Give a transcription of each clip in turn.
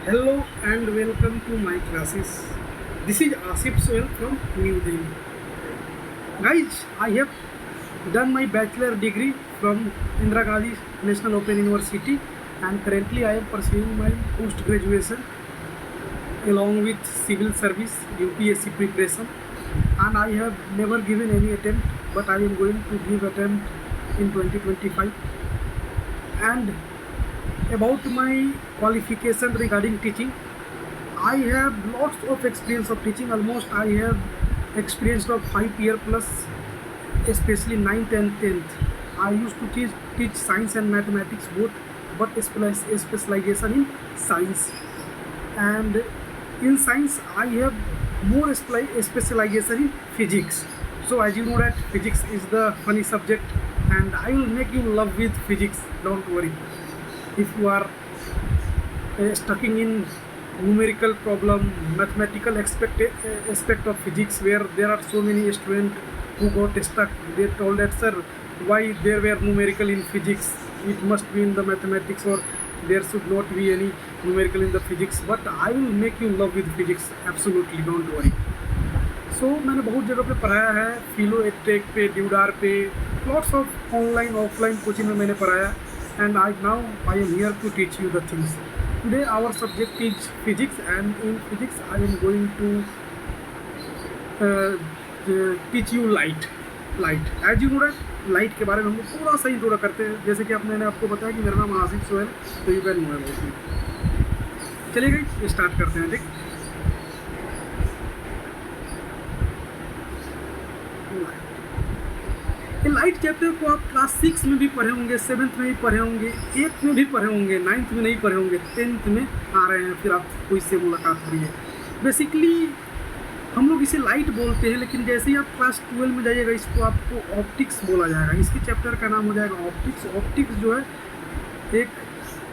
Hello and welcome to my classes. This is Asif Soel from New Delhi. Guys, I have done my bachelor degree from Indira Gandhi National Open University and currently I am pursuing my post graduation along with civil service UPSC preparation, and I have never given any attempt, but I am going to give attempt in 2025. And about my qualification regarding teaching, I have lots of experience of teaching. Almost I have experience of 5 year plus, especially ninth and 10th. I used to teach science and mathematics both, but specialization in science. And in science I have more specialization in physics. So as you know that physics is the funny subject, and I will make you love with physics. Don't worry. If you are stucking in numerical problem, mathematical aspect of physics, where there are so many students who got stuck, they told that, sir, why there were numerical in physics, it must be in the mathematics, or there should not be any numerical in the physics. But I will make you love with physics, absolutely, don't worry. So मैंने बहुत जगह पे पढ़ाया है, फिलो attack पे, ड्यूडार पे, lots of online offline coaching में मैंने पढ़ाया, and now I am here to teach you the things. Today our subject is physics, and in physics I am going to teach you light. As you know that light के बारे में हम लोग थोड़ा सा इंट्रोडक्ट करते हैं. जैसे कि मैंने आपको बताया कि मेरा नाम आसिफ सोहेल, तो you can know about me. चलिए स्टार्ट करते हैं. ठीक, ये लाइट चैप्टर को आप क्लास 6 में भी पढ़े होंगे, 7th में भी पढ़े होंगे, 8th में भी पढ़े होंगे, 9th में नहीं पढ़े होंगे, 10th में आ रहे हैं, फिर आपको इससे मुलाकात हो रही है. बेसिकली हम लोग इसे लाइट बोलते हैं, लेकिन जैसे ही आप क्लास 12 में जाइएगा इसको आपको ऑप्टिक्स बोला जाएगा. इसके चैप्टर का नाम हो जाएगा ऑप्टिक्स. ऑप्टिक्स जो है एक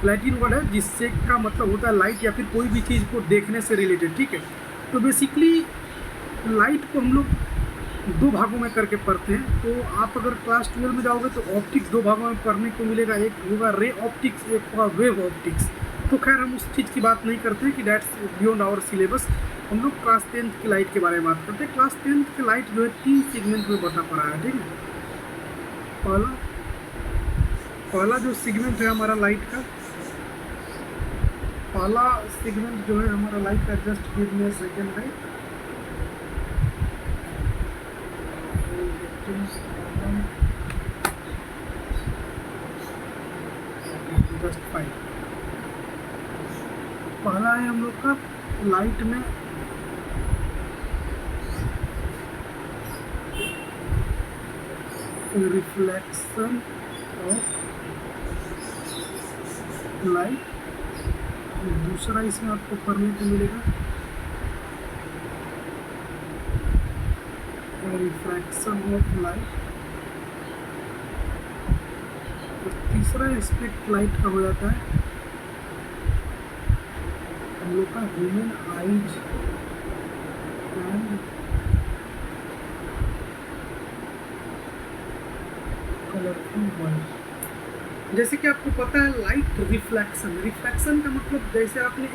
लैटिन वर्ड है जिससे का मतलब होता है लाइट या फिर कोई भी चीज़ को देखने से रिलेटेड. ठीक है, तो बेसिकली लाइट को हम लोग दो भागों में करके पढ़ते हैं. तो आप अगर क्लास 12 में जाओगे तो ऑप्टिक्स दो भागों में पढ़ने को मिलेगा. एक होगा रे ऑप्टिक्स, एक होगा वेव ऑप्टिक्स. तो खैर हम उस चीज़ की बात नहीं करते हैं कि डैट्स बियॉन्ड आवर सिलेबस. हम लोग क्लास 10th की लाइट के बारे में बात करते हैं. क्लास 10th की लाइट जो है 3 सेगमेंट में बटा पड़ा है. ठीक है, पहला जो सेगमेंट है हमारा लाइट का, पहला सेगमेंट जो है हमारा लाइट का, just give me a second. Right, just 5. पहला है हम लोग का लाइट में रिफ्लेक्शन ऑफ लाइट. दूसरा इसमें आपको पढ़ने को मिलेगा रिफ्रैक्शन ऑफ लाइट. और तीसरा एस्पेक्ट लाइट का हो जाता है हम लोग का human eyes and colourful world. जैसे कि आपको पता है लाइट रिफ्लेक्शन का मतलब, जैसे आपने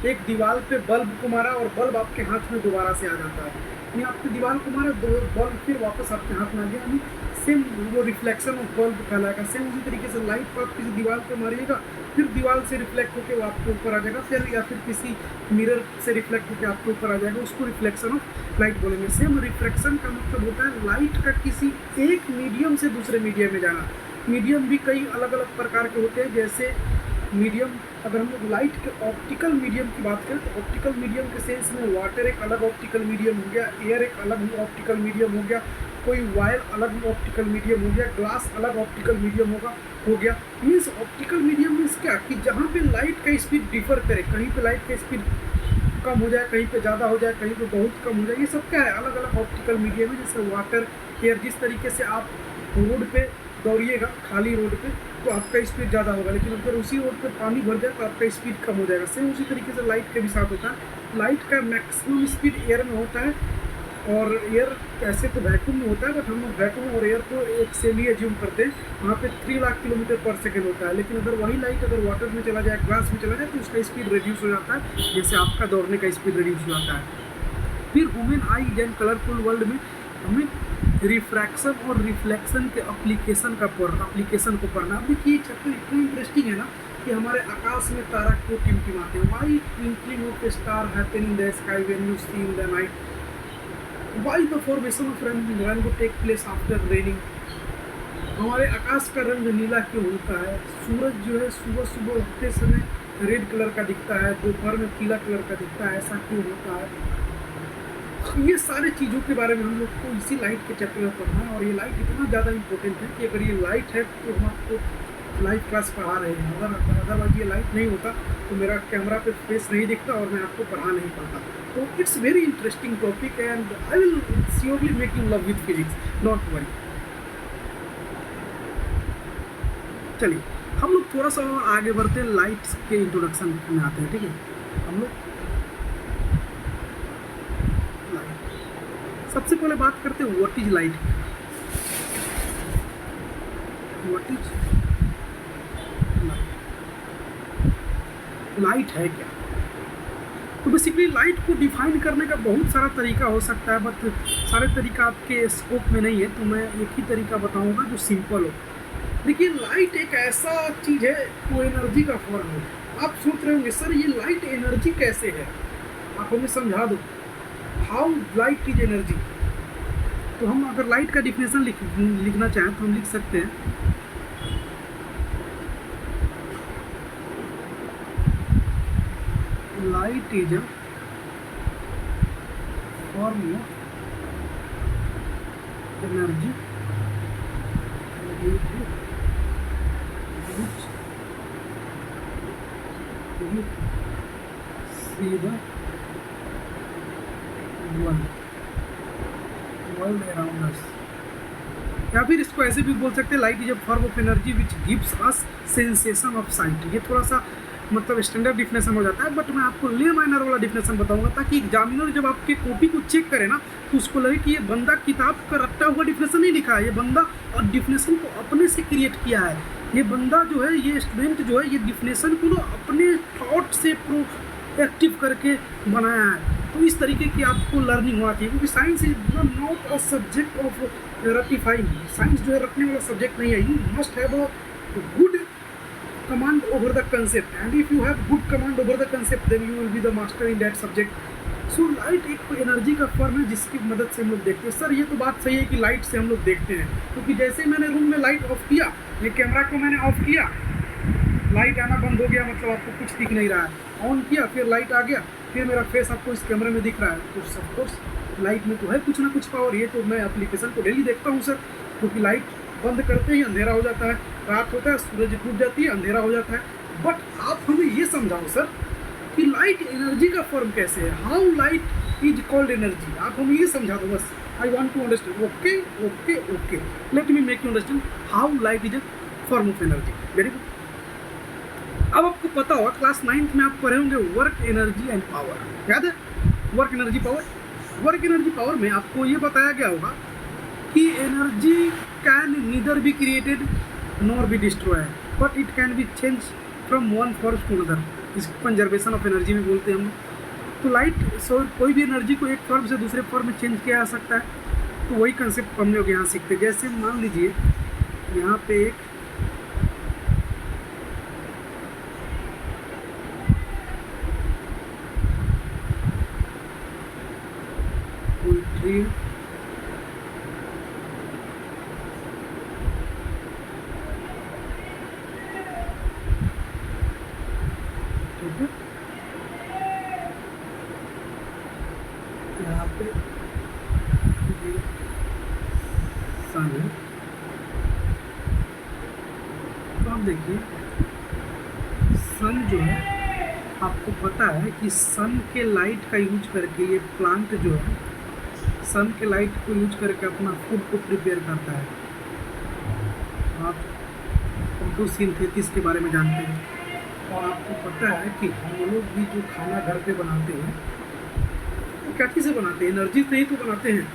एक दीवार पे बल्ब को मारा और बल्ब आपके हाथ में दोबारा से आ जाता है, यानी आपने दीवार को मारा, बल्ब फिर वापस आपके हाथ में आ गया, यानी सेम वो रिफ्लेक्शन ऑफ बल्ब कहलाएगा. सेम उसी तरीके से लाइट को आप किसी दीवार पे मारिएगा, फिर दीवार से रिफ्लेक्ट होकर वो आपके ऊपर आ जाएगा, फिर या फिर किसी मिरर से रिफ्लेक्ट होकर आपके ऊपर आ जाएगा, उसको रिफ्लेक्शन ऑफ लाइट बोलेंगे. सेम रिफ्लेक्शन का मतलब होता है लाइट का किसी एक मीडियम से दूसरे मीडियम में जाना. मीडियम भी कई अलग अलग प्रकार के होते हैं. जैसे मीडियम, अगर हम लोग लाइट के ऑप्टिकल मीडियम की बात करें तो ऑप्टिकल मीडियम के सेंस में वाटर एक अलग ऑप्टिकल मीडियम हो गया, एयर एक अलग ऑप्टिकल मीडियम हो गया, कोई वायर अलग ऑप्टिकल मीडियम हो गया, ग्लास अलग ऑप्टिकल मीडियम हो गया. मीन्स ऑप्टिकल मीडियम मीन्स क्या कि जहाँ पे लाइट का स्पीड डिफर करे, कहीं पे लाइट का स्पीड कम हो जाए, कहीं पे ज़्यादा हो जाए, कहीं पे बहुत कम हो जाए, ये सब क्या है, अलग अलग ऑप्टिकल मीडियम है. जैसे वाटर, एयर, जिस तरीके से आप रोड पे दौड़िएगा खाली रोड पे तो आपका स्पीड ज़्यादा होगा, लेकिन अगर उसी रोड पे पानी भर जाए तो आपका स्पीड कम हो जाएगा. सेम उसी तरीके से लाइट के भी साथ होता है. लाइट का मैक्सिमम स्पीड एयर में होता है और एयर ऐसे तो वैक्यूम में होता है, बट हम लोग वैक्यूम और एयर को एक सेम ही एज्यूम करते हैं। वहाँ पे 3 लाख किलोमीटर पर सेकेंड होता है, लेकिन अगर वही लाइट अगर वाटर में चला जाए, ग्लास में चला जाए, तो उसका स्पीड रिड्यूस हो जाता है, जैसे आपका दौड़ने का स्पीड रिड्यूस हो जाता है। फिर human I and colourful world में हमें रिफ्रैक्शन और रिफ्लेक्शन के एप्लीकेशन को पढ़ना। देखिए ये चैप्टर इतना इंटरेस्टिंग है ना कि हमारे आकाश में तारा क्यों टिमटिमाते हैं, why twinkling of a star happen in the sky when you see in the night, why the formation of rainbow take place after raining, हमारे आकाश का रंग नीला क्यों होता है, सूरज जो है सुबह सुबह उगते समय रेड कलर का दिखता है, दोपहर में पीला कलर का दिखता है, ऐसा क्यों होता है। ये सारे चीज़ों के बारे में हम लोग को इसी लाइट के चैप्टर में पढ़ना है। और ये लाइट इतना ज़्यादा इंपॉर्टेंट है कि अगर ये लाइट है तो हम आपको लाइव क्लास पढ़ा रहे हैं, अदरवाइज ये लाइट नहीं होता तो मेरा कैमरा पे फेस नहीं दिखता और मैं आपको पढ़ा नहीं पाता। तो it's very interesting topic and I will surely make you love with physics, not worry. चलिए हम लोग थोड़ा सा और आगे बढ़ते हैं, लाइट्स के इंट्रोडक्शन में आते हैं। ठीक है, हम लोग सबसे पहले बात करते हैं what is light. What is light है क्या? तो बेसिकली लाइट को डिफाइन करने का बहुत सारा तरीका हो सकता है, बट सारे तरीका आपके स्कोप में नहीं है, तो मैं एक ही तरीका बताऊंगा जो सिंपल हो। देखिए लाइट एक ऐसा चीज़ है, वो एनर्जी का फॉर्म है। आप सोच रहे होंगे सर ये लाइट एनर्जी कैसे है, आप हमें समझा दो, हाउ लाइट इज एनर्जी। तो हम अगर लाइट का डिफिनेशन लिखना चाहें तो हम लिख सकते हैं light is a form of energy see the world around us। या फिर इसको ऐसे भी बोल सकते हैं light is a form of energy which gives us sensation of site. ये थोड़ा सा मतलब स्टैंडर्ड डिफिनेशन हो जाता है, बट मैं आपको ले माइनर वाला डिफिनेशन बताऊंगा ताकि एग्जामिनर जब आपके कॉपी को चेक करे ना तो उसको लगे कि ये बंदा किताब का रट्टा हुआ डिफिनेशन नहीं लिखा है, ये बंदा और डिफिनेशन को अपने से क्रिएट किया है। ये बंदा जो है, ये स्टूडेंट जो है, ये डिफिनेशन को अपने थॉट से एक्टिव करके बनाया है। तो इस तरीके की आपको लर्निंग होना चाहिए, क्योंकि science is not a subject of रटिफाइंग। साइंस जो है रटने वाला सब्जेक्ट नहीं है। You must have a good command over the concept, and if you have good command over the concept then you will be the master in that subject। so light एक energy का form है जिसकी मदद से हम लोग देखते हैं। सर ये तो बात सही है कि लाइट से हम लोग देखते हैं, क्योंकि जैसे मैंने रूम में लाइट ऑफ किया, ये कैमरा को मैंने ऑफ किया, लाइट आना बंद हो गया, मतलब आपको कुछ दिख नहीं रहा है। ऑन किया, फिर लाइट आ गया, फिर मेरा फेस आपको इस कैमरे में दिख रहा है। तो ऑफकोर्स लाइट में तो है कुछ ना कुछ पावर। ये तो मैं एप्लीकेशन को डेली देखता हूँ सर, क्योंकि लाइट बंद करते ही अंधेरा हो जाता है, रात होता है, सूरज टूट जाती है, अंधेरा हो जाता है। बट आप हमें ये समझाओ सर कि लाइट एनर्जी का फॉर्म कैसे है, how light is called energy. आप हमें ये समझा दो बस, I want to understand. Okay okay okay, let me make you understand how light is a form of energy. Very good. अब आपको पता होगा क्लास 9th में आप पढ़े होंगे वर्क एनर्जी एंड पावर, याद है? Work energy power. Work energy power में आपको ये बताया गया होगा कि energy can neither be created nor be destroyed, but it can be change from one form to another. इसको कंजर्वेशन ऑफ एनर्जी भी बोलते हैं हम। तो लाइट कोई भी एनर्जी को एक फॉर्म से दूसरे फॉर्म में चेंज किया जा सकता है। तो वही कंसेप्ट हम लोग यहाँ सीखते हैं। जैसे मान लीजिए यहाँ पे एक ट्री, यहाँ पे सन है। तो आप देखिए सन जो है, आपको पता है कि सन के लाइट का यूज करके ये प्लांट जो है सन के लाइट को यूज करके अपना फूड को प्रिपेयर करता है। आप फोटोसिंथेसिस के बारे में जानते हैं, और आपको पता है कि हम लोग भी जो खाना घर पे बनाते हैं क्या चीज़ से बनाते हैं? एनर्जी से ही तो बनाते हैं।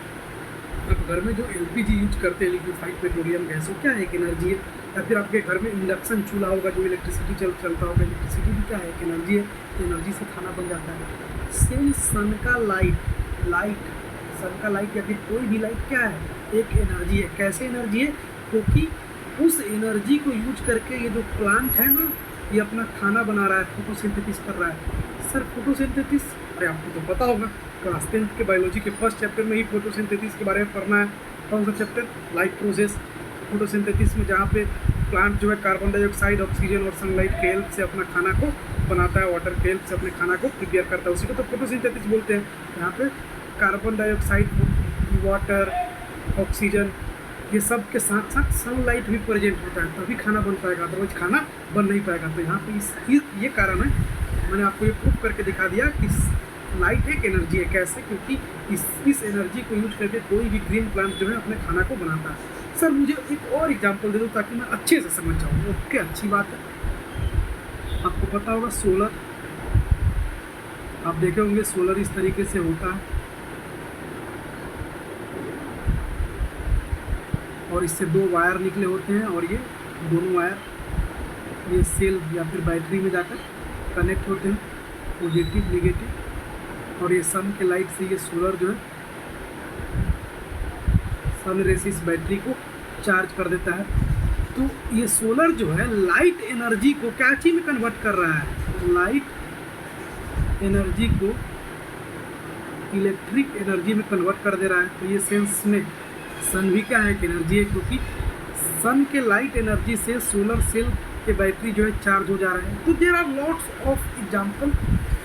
आप घर में जो एलपीजी यूज करते हैं, लिक्विफाइड पेट्रोलियम गैस, वो क्या है? एक एनर्जी है। या फिर आपके घर में इंडक्शन चूल्हा होगा जो इलेक्ट्रिसिटी चलता होगा, इलेक्ट्रिसिटी भी क्या है? एक एनर्जी है। तो एनर्जी से खाना बन जाता है। सेम सन का लाइट सन का लाइट या फिर कोई भी लाइट क्या है? एक एनर्जी है। कैसे एनर्जी है? क्योंकि उस एनर्जी को यूज करके ये जो प्लांट है ना, ये अपना खाना बना रहा है, फोटोसिंथेसिस कर रहा है। सर फोटोसिंथेसिस, अरे आपको तो पता होगा, क्लास 10th के बायोलॉजी के फर्स्ट चैप्टर में ही फोटोसिंथेसिस के बारे में पढ़ना है। कौन सा चैप्टर? Life process. फोटोसिंथेसिस में जहाँ पे प्लांट जो है कार्बन डाइऑक्साइड, ऑक्सीजन और सनलाइट के हेल्प से अपना खाना को बनाता है, वाटर के हेल्प से अपने खाना को प्रिपेयर करता है, उसी को तो फोटोसिंथेसिस बोलते हैं। यहाँ पे कार्बन डाइऑक्साइड, वाटर, ऑक्सीजन, ये सब के साथ साथ सनलाइट भी प्रेजेंट होता है, तभी खाना बन पाएगा, अदरवाइज खाना बन नहीं पाएगा। तो यहाँ पे ये कारण है, मैंने आपको ये प्रूफ करके दिखा दिया कि लाइट एक एनर्जी है। कैसे? क्योंकि इस एनर्जी को यूज करके कोई भी ग्रीन प्लांट जो है अपने खाना को बनाता है। सर मुझे एक और एग्जांपल दे दो ताकि मैं अच्छे से समझ जाऊँ। ओके, अच्छी बात है। आपको पता होगा सोलर, आप देखे होंगे सोलर इस तरीके से होता है और इससे दो वायर निकले होते हैं और ये दोनों वायर ये सेल या फिर बैटरी में जाकर कनेक्ट होते हैं, पॉजिटिव नेगेटिव। और ये सन के लाइट से ये सोलर जो है सन रे से इस बैटरी को चार्ज कर देता है। तो ये सोलर जो है लाइट एनर्जी को क्या चीज़ में कन्वर्ट कर रहा है? लाइट एनर्जी को इलेक्ट्रिक एनर्जी में कन्वर्ट कर दे रहा है। तो ये सेंस में सन भी क्या है? एक एनर्जी है, क्योंकि सन के लाइट एनर्जी से सोलर सेल के बैटरी जो है चार्ज हो जा रहा है। तो there are lots of example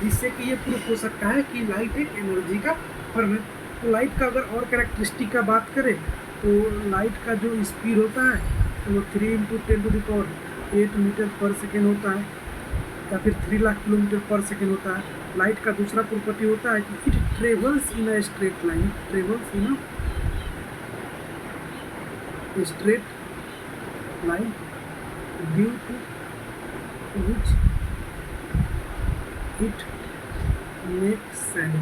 जिससे कि ये प्रूफ हो सकता है कि लाइट एक एनर्जी का फॉर्म है। तो लाइट का अगर और कैरेक्टरिस्टिक का बात करें तो लाइट का जो स्पीड होता है तो वो 3 × 10⁸ मीटर पर सेकेंड होता है या फिर 3 लाख किलोमीटर पर सेकेंड होता है। लाइट का दूसरा प्रॉपर्टी होता है कि it travels in a straight line, travels in a straight line due to which it makes shadow.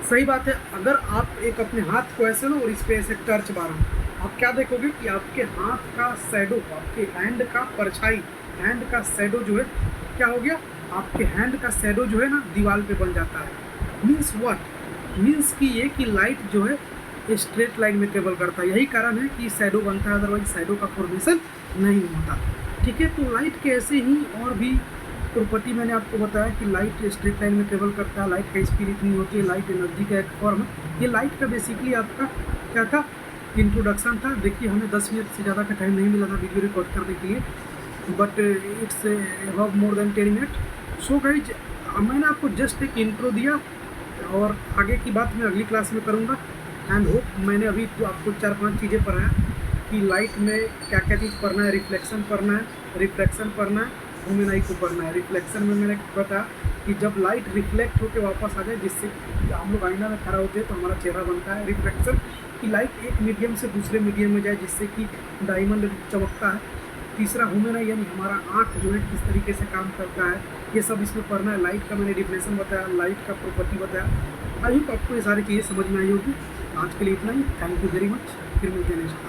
सही बात है। अगर आप एक अपने हाथ को ऐसे लो और इस पे ऐसे टर्च मारो, आप क्या देखोगे कि आपके हाथ का शैडो, आपके हैंड का परछाई, हैंड का शैडो जो है क्या हो गया? आपके हैंड का शैडो जो है ना दीवार पे बन जाता है। Means what? मीन्स कि ये कि लाइट जो है स्ट्रेट लाइन में ट्रेवल करता है, यही कारण है कि शैडो बनता है, अदरवाइज शैडो का फॉर्मेशन नहीं होता। ठीक है, तो लाइट के ऐसे ही और भी प्रॉपर्टी मैंने आपको बताया कि लाइट स्ट्रेट लाइन में ट्रेवल करता है, लाइट का स्पीड इतनी होती है, लाइट एनर्जी का एक फॉर्म है। ये लाइट का बेसिकली आपका क्या था? इंट्रोडक्शन था। देखिए हमें 10 मिनट से ज़्यादा का टाइम नहीं मिला था वीडियो रिकॉर्ड करने के लिए, but it's above more than 10 minute. So guys, मैंने आपको जस्ट एक इंट्रो दिया और आगे की बात मैं अगली क्लास में करूँगा। एंड होप मैंने अभी तो आपको 4-5 चीज़ें पढ़ाया कि लाइट में क्या क्या चीज़ पढ़ना है। रिफ्लेक्शन पढ़ना है, रिफ्रैक्शन पढ़ना है, ह्यूमेनाई को पढ़ना है। रिफ्लेक्शन में मैंने बताया कि जब लाइट रिफ्लेक्ट होकर वापस आ जाए, जिससे हम लोग आईना में खड़ा होते हैं तो हमारा चेहरा बनता है। रिफ्लेक्शन कि लाइट एक मीडियम से दूसरे मीडियम में जाए, जिससे कि डायमंड चमकता है। तीसरा ह्यूमेनाई यानी हमारा आँख जो है किस तरीके से काम करता है, ये सब इसमें पढ़ना है। लाइट का मैंने डिफिनेशन बताया, लाइट का प्रॉपर्टी बताया। आई होप आपको ये सारी चीज़ें समझ में आई होगी। आज के लिए इतना ही। Thank you very much. फिर मिलते हैं नेक्स्ट।